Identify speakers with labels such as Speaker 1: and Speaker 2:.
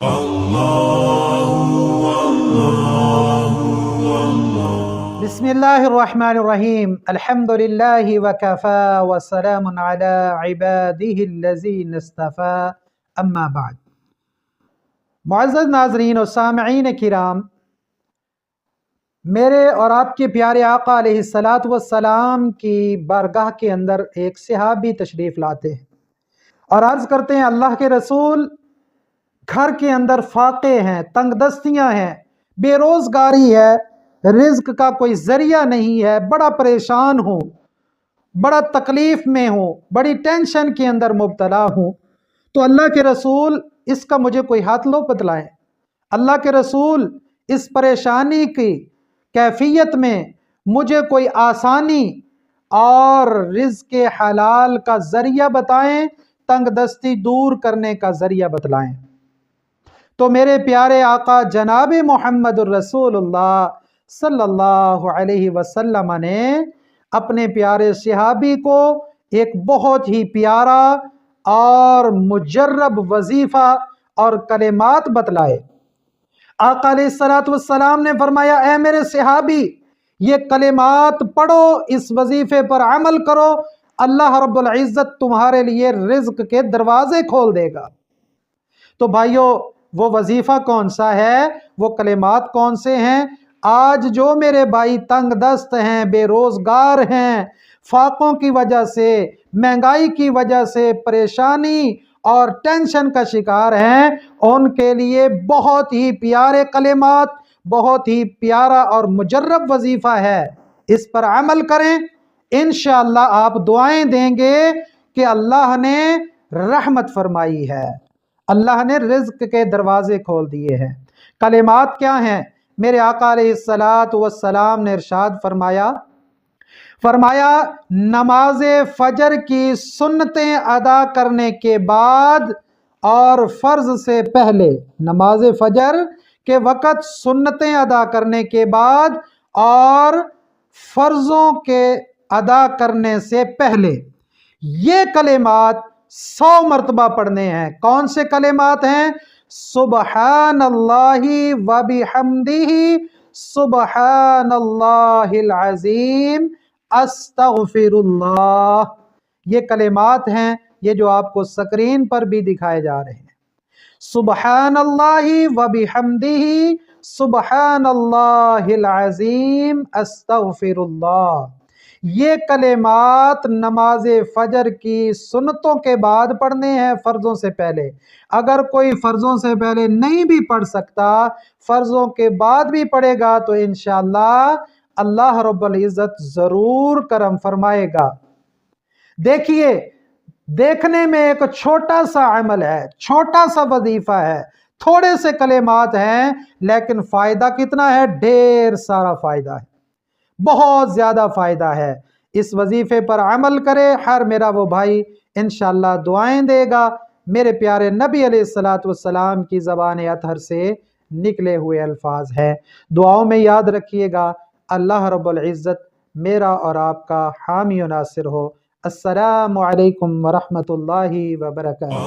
Speaker 1: बिस्मिल्लाहिर्रहमानिर्रहीम अल्हम्दुलिल्लाहि वकफ़ा वस्सलामुन अला इबादिहिल्लज़ीना इस्तफ़ा अम्मा बाद। मुअज़्ज़ज़ नाज़रीन और सामईन किराम, मेरे और आपके प्यारे आका अलैहिस्सलातु वस्सलाम की बारगाह के अंदर एक सहाबी तशरीफ़ लाते हैं और अर्ज़ करते हैं, अल्लाह के रसूल, घर के अंदर फाके हैं, तंगदस्तियाँ हैं, बेरोज़गारी है, रिज़्क का कोई ज़रिया नहीं है, बड़ा परेशान हूँ, बड़ा तकलीफ़ में हूँ, बड़ी टेंशन के अंदर मुब्तला हूँ। तो अल्लाह के रसूल, इसका मुझे कोई हाथ लो बतलाएं। अल्लाह के रसूल, इस परेशानी की कैफियत में मुझे कोई आसानी और रिज़्क हलाल का ज़रिया बताएं, तंगदस्ती दूर करने का ज़रिया बतलाएं। तो मेरे प्यारे आका जनाब मोहम्मदुर रसूलुल्लाह सल्लल्लाहु अलैहि वसल्लम ने अपने प्यारे सहाबी को एक बहुत ही प्यारा और मुजर्रब वजीफ़ा और कलिमात बतलाए। आका अलैहिस्सलातु वस्सलाम ने फरमाया, ऐ मेरे सहाबी, ये कलिमात पढ़ो, इस वजीफ़े पर अमल करो, अल्लाह रब्बुल इज़्ज़त तुम्हारे लिए रिज़्क के दरवाज़े खोल देगा। तो भाइयों, वो वजीफ़ा कौन सा है, वो कलिमात कौन से हैं? आज जो मेरे भाई तंग दस्त हैं, बेरोज़गार हैं, फाकों की वजह से, महंगाई की वजह से परेशानी और टेंशन का शिकार हैं, उनके लिए बहुत ही प्यारे कलिमात, बहुत ही प्यारा और मुजर्रब वजीफ़ा है। इस पर अमल करें, इंशाअल्लाह आप दुआएं देंगे कि अल्लाह ने रहमत फरमाई है, अल्लाह ने रिज़्क के दरवाजे खोल दिए हैं। कलिमात क्या हैं? मेरे आका अलैहिस्सलातु वस्सलाम ने इरशाद फरमाया, नमाज फजर की सुन्नतें अदा करने के बाद और फ़र्ज से पहले, नमाज फजर के वक़्त सुन्नतें अदा करने के बाद और फ़र्ज़ों के अदा करने से पहले ये कलिमात 100 मरतबा पढ़ने हैं। कौन से कलिमात हैं? सुबहानल्लाहि व बिहम्दिही सुबहानल्लाहिल अज़ीम अस्तगफिरुल्लाह। ये कलिमात हैं, ये जो आपको स्क्रीन पर भी दिखाए जा रहे हैं। सुबहानल्लाहि व बिहम्दिही सुबहानल्लाहिल अज़ीम अस्तगफिरुल्लाह। ये कलिमात नमाज फजर की सुन्नतों के बाद पढ़ने हैं, फ़र्ज़ों से पहले। अगर कोई फ़र्ज़ों से पहले नहीं भी पढ़ सकता, फ़र्ज़ों के बाद भी पढ़ेगा तो इंशाअल्लाह अल्लाह रब्बुल इज़्ज़त ज़रूर करम फरमाएगा। देखिए, देखने में एक छोटा सा अमल है, छोटा सा वजीफ़ा है, थोड़े से कलिमात हैं, लेकिन फ़ायदा कितना है? ढेर सारा फ़ायदा है, बहुत ज़्यादा फ़ायदा है। इस वजीफ़े पर अमल करे, हर मेरा वो भाई इंशाअल्लाह दुआएं देगा। मेरे प्यारे नबी अलैहिस्सलातु वस्सलाम की ज़बान अतहर से निकले हुए अल्फाज हैं। दुआओं में याद रखिएगा। अल्लाह रब्बुल इज़्ज़त मेरा और आपका हामी और नासिर हो। अस्सलामु अलैकुम व रहमतुल्लाहि व बरकातहू।